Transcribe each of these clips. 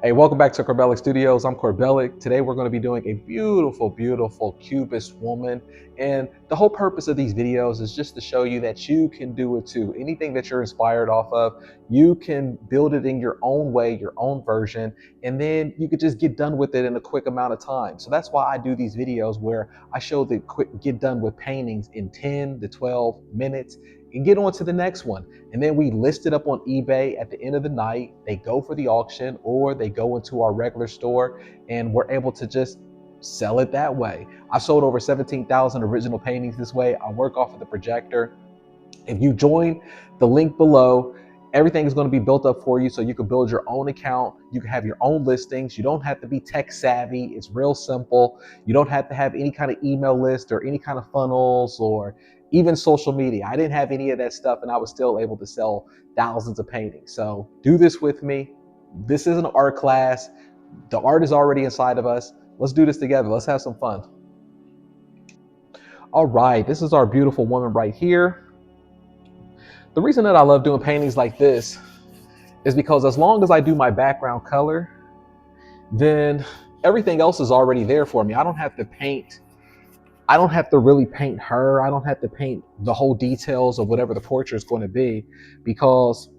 Hey, welcome back to Corbellic Studios. I'm Corbellic. Today we're going to be doing a beautiful, beautiful Cubist woman. And the whole purpose of these videos is just to show you that you can do it too. Anything that you're inspired off of, you can build it in your own way, your own version, and then you could just get done with it in a quick amount of time. So that's why I do these videos where I show the quick get done with paintings in 10 to 12 minutes and get on to the next one. And then we list it up on eBay at the end of the night. They go for the auction or they go into our regular store and we're able to just sell it that way. I sold over 17,000 original paintings this way. I work off of the Projector. If you join the link below, everything is going to be built up for you so you can build your own account. You can have your own listings. You don't have to be tech savvy. It's real simple. You don't have to have any kind of email list or any kind of funnels or even social media. I didn't have any of that stuff and I was still able to sell thousands of paintings. So do this with me. This is an art class. The art is already inside of us. Let's do this together. Let's have some fun. All right, this is our beautiful woman right here. The reason that I love doing paintings like this is because as long as I do my background color, then everything else is already there for me. I don't have to paint. I don't have to really paint her. I don't have to paint the whole details of whatever the portrait is going to be, because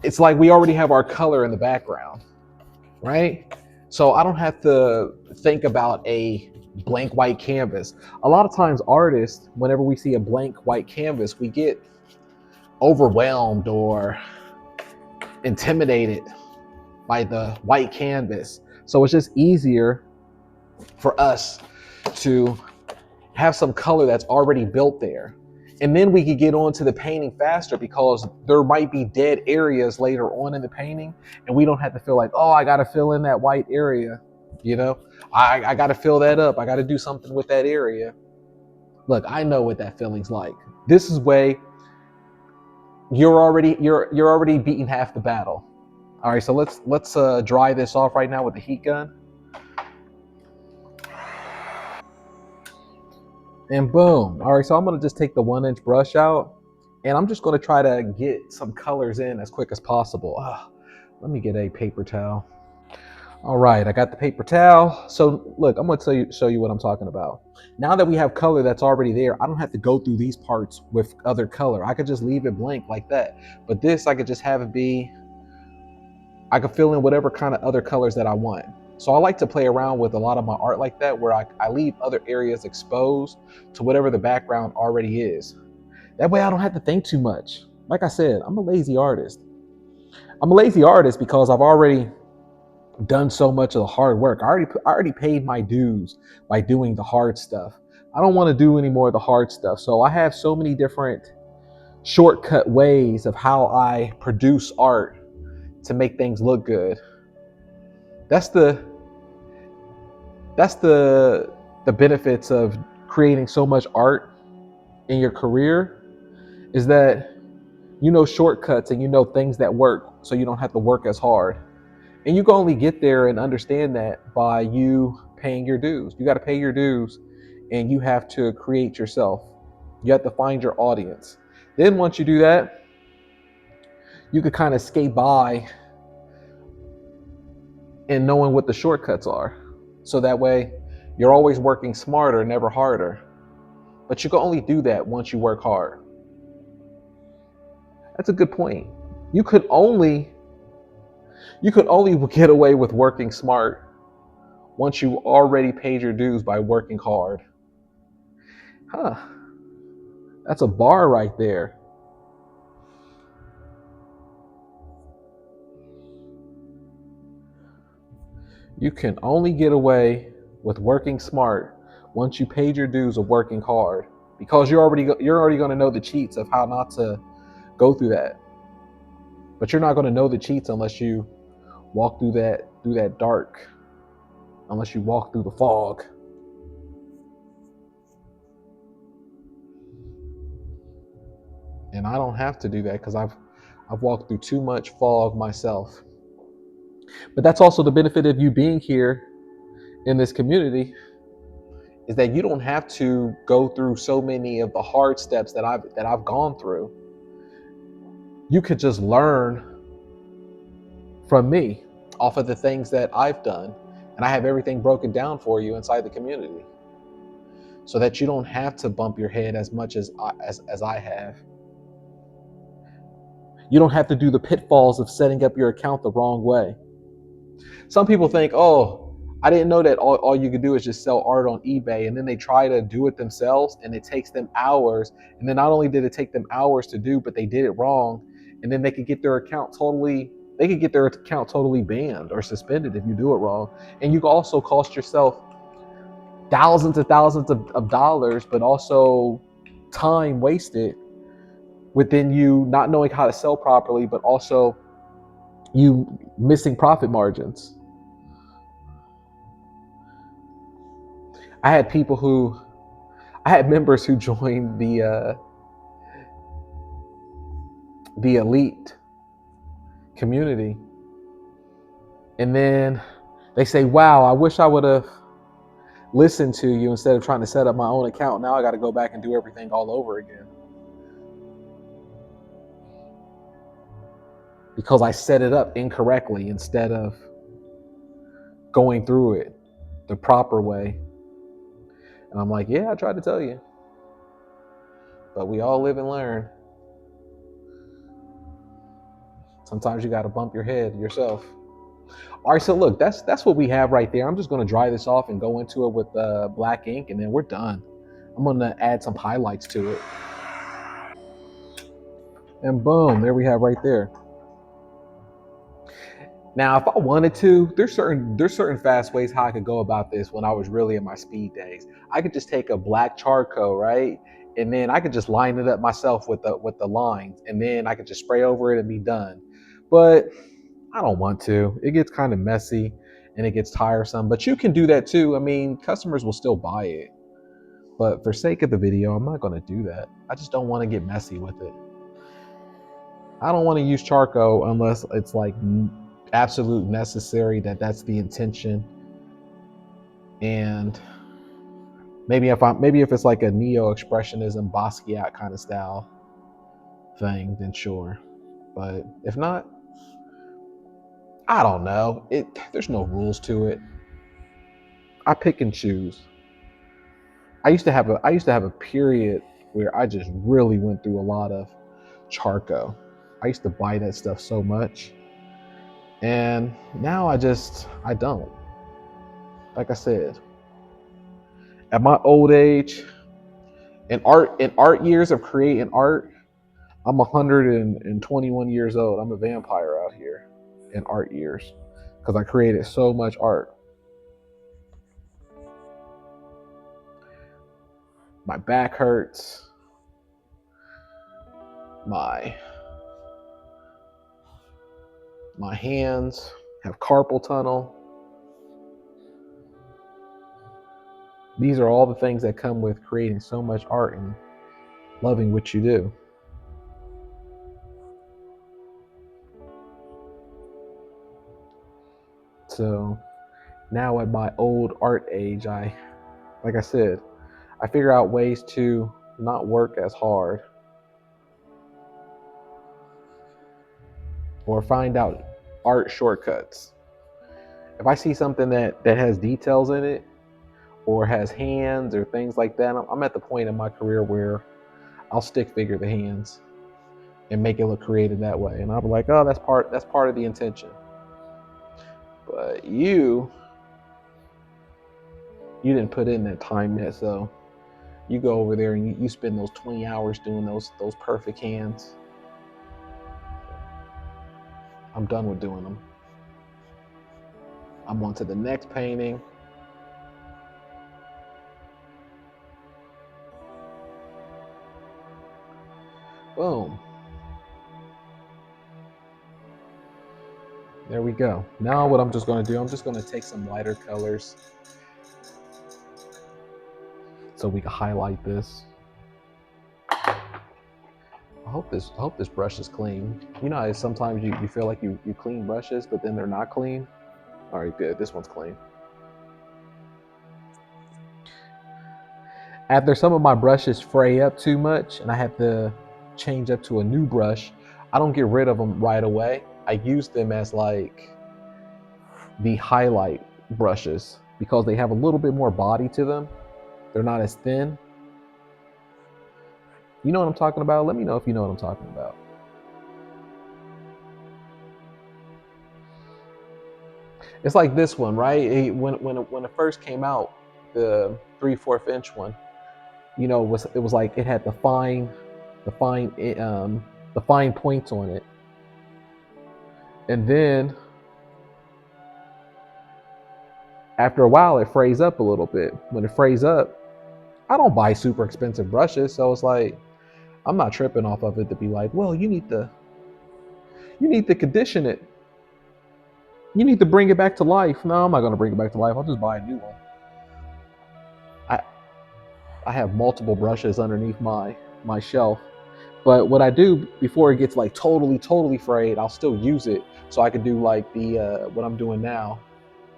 it's like we already have our color in the background, right? So I don't have to think about a blank white canvas. A lot of times artists, whenever we see a blank white canvas, we get overwhelmed or intimidated by the white canvas. So it's just easier for us to have some color that's already built there. And then we could get on to the painting faster because there might be dead areas later on in the painting and we don't have to feel like, oh, I got to fill in that white area. You know, I got to fill that up. I got to do something with that area. Look, I know what that feeling's like. This is way you're already beating half the battle. All right, so let's dry this off right now with the heat gun. And boom. All right, so I'm gonna just take the 1-inch brush out and I'm just gonna try to get some colors in as quick as possible. Let me get a paper towel. All right, I got the paper towel. So look, I'm gonna show you what I'm talking about. Now that we have color that's already there, I don't have to go through these parts with other color. I could just leave it blank like that. But this, I could just have it be, I could fill in whatever kind of other colors that I want. So I like to play around with a lot of my art like that, where I leave other areas exposed to whatever the background already is. That way I don't have to think too much. Like I said, I'm a lazy artist. I'm a lazy artist because I've already done so much of the hard work. I already paid my dues by doing the hard stuff. I don't want to do any more of the hard stuff. So I have so many different shortcut ways of how I produce art to make things look good. That's the the benefits of creating so much art in your career, is that you know shortcuts and you know things that work, so you don't have to work as hard. And you can only get there and understand that by you paying your dues. You got to pay your dues and you have to create yourself. You have to find your audience. Then once you do that, you could kind of skate by and knowing what the shortcuts are. So that way you're always working smarter, never harder. But you can only do that once you work hard. That's a good point. You could only get away with working smart once you already paid your dues by working hard. Huh. That's a bar right there. You can only get away with working smart once you paid your dues of working hard, because you're already going to know the cheats of how not to go through that. But you're not going to know the cheats unless you walk through that dark, unless you walk through the fog. And I don't have to do that because I've walked through too much fog myself. But that's also the benefit of you being here in this community, is that you don't have to go through so many of the hard steps that I've gone through. You could just learn from me off of the things that I've done. And I have everything broken down for you inside the community so that you don't have to bump your head as much as I have. You don't have to do the pitfalls of setting up your account the wrong way. Some people think, oh, I didn't know that all you could do is just sell art on eBay. And then they try to do it themselves and it takes them hours. And then not only did it take them hours to do, but they did it wrong. And then they could get their account totally banned or suspended if you do it wrong. And you can also cost yourself thousands and thousands of dollars, but also time wasted within you not knowing how to sell properly, but also you missing profit margins. I had members who joined the elite community, and then they say, wow, I wish I would have listened to you instead of trying to set up my own account. Now I got to go back and do everything all over again because I set it up incorrectly instead of going through it the proper way. And I'm like, yeah, I tried to tell you, but we all live and learn. Sometimes you got to bump your head yourself. All right, so look, that's what we have right there. I'm just going to dry this off and go into it with black ink, and then we're done. I'm going to add some highlights to it. And boom, there we have right there. Now, if I wanted to, there's certain fast ways how I could go about this when I was really in my speed days. I could just take a black charcoal, right? And then I could just line it up myself with the lines, and then I could just spray over it and be done. But I don't want to. It gets kind of messy and it gets tiresome, but you can do that too. I mean, customers will still buy it. But for sake of the video, I'm not going to do that. I just don't want to get messy with it. I don't want to use charcoal unless it's like absolute necessary that's the intention. And maybe if it's like a neo-expressionism Basquiat kind of style thing, then sure. But if not, I don't know. There's no rules to it. I pick and choose. I used to have a period where I just really went through a lot of charcoal. I used to buy that stuff so much. And now I don't. Like I said, at my old age, in art years of creating art, I'm 121 years old. I'm a vampire out here in art years because I created so much art. My back hurts. My hands have carpal tunnel. These are all the things that come with creating so much art and loving what you do. So now at my old art age, like I said, I figure out ways to not work as hard or find out art shortcuts. If I see something that has details in it or has hands or things like that, I'm at the point in my career where I'll stick figure the hands and make it look creative that way. And I'll be like, oh, that's part of the intention. But you didn't put in that time yet, so you go over there and you spend those 20 hours doing those perfect hands. I'm done with doing them. I'm on to the next painting. Boom. There we go. Now what I'm just going to do, I'm just going to take some lighter colors so we can highlight this. I hope this brush is clean. You know, sometimes you feel like you clean brushes, but then they're not clean. All right, good. This one's clean. After some of my brushes fray up too much and I have to change up to a new brush, I don't get rid of them right away. I use them as like the highlight brushes because they have a little bit more body to them. They're not as thin. You know what I'm talking about? Let me know if you know what I'm talking about. It's like this one, right? When it first came out, the 3/4 inch one, you know, it was like it had the fine the fine points on it, and then after a while it frays up a little bit. When it frays up, I don't buy super expensive brushes, so it's like I'm not tripping off of it to be like, well, you need to condition it. You need to bring it back to life. No, I'm not gonna bring it back to life. I'll just buy a new one. I I have multiple brushes underneath my shelf. But what I do before it gets like totally frayed, I'll still use it so I can do like the what I'm doing now,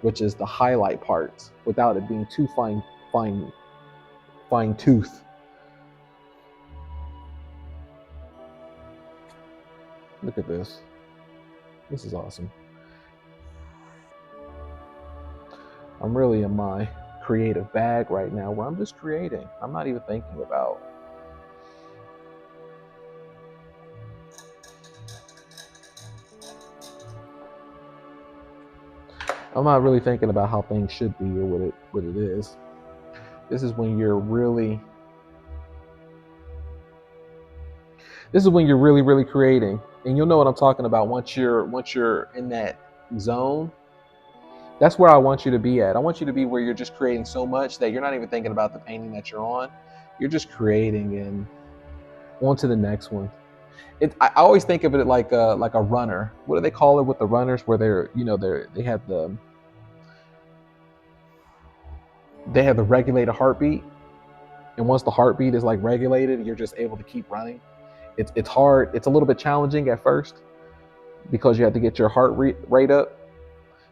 which is the highlight parts without it being too fine fine tooth. Look at this. This is awesome. I'm really in my creative bag right now where I'm just creating. I'm not even thinking about. I'm not really thinking about how things should be or what it is. This is when you're really really creating. And you'll know what I'm talking about once you're in that zone. That's where I want you to be at. I want you to be where you're just creating so much that you're not even thinking about the painting that you're on. You're just creating and on to the next one. I always think of it like a runner. What do they call it with the runners where they have the regulated heartbeat, and once the heartbeat is like regulated, you're just able to keep running. It's hard. It's a little bit challenging at first because you have to get your heart rate up,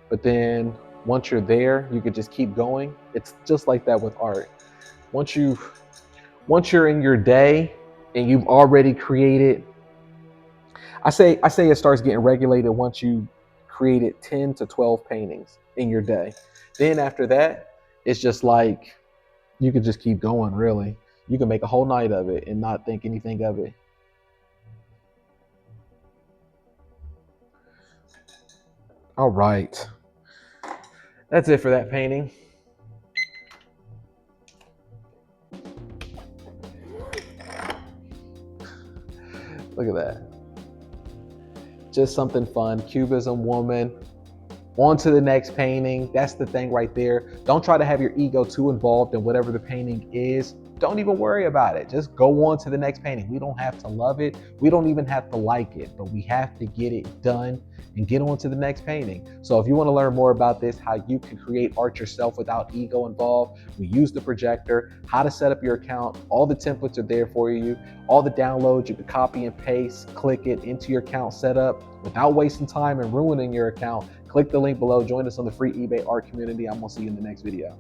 but then once you're there, you could just keep going. It's just like that with art. Once you're in your day and you've already created, I say it starts getting regulated once you created 10 to 12 paintings in your day. Then after that, it's just like you could just keep going, really. You can make a whole night of it and not think anything of it. All right. That's it for that painting. Look at that. Just something fun. Cubism woman. On to the next painting. That's the thing right there. Don't try to have your ego too involved in whatever the painting is. Don't even worry about it. Just go on to the next painting. We don't have to love it. We don't even have to like it, but we have to get it done and get on to the next painting. So if you want to learn more about this, how you can create art yourself without ego involved, we use the projector, how to set up your account, all the templates are there for you, all the downloads, you can copy and paste, click it into your account setup without wasting time and ruining your account. Click the link below, join us on the free eBay art community. I'm gonna see you in the next video.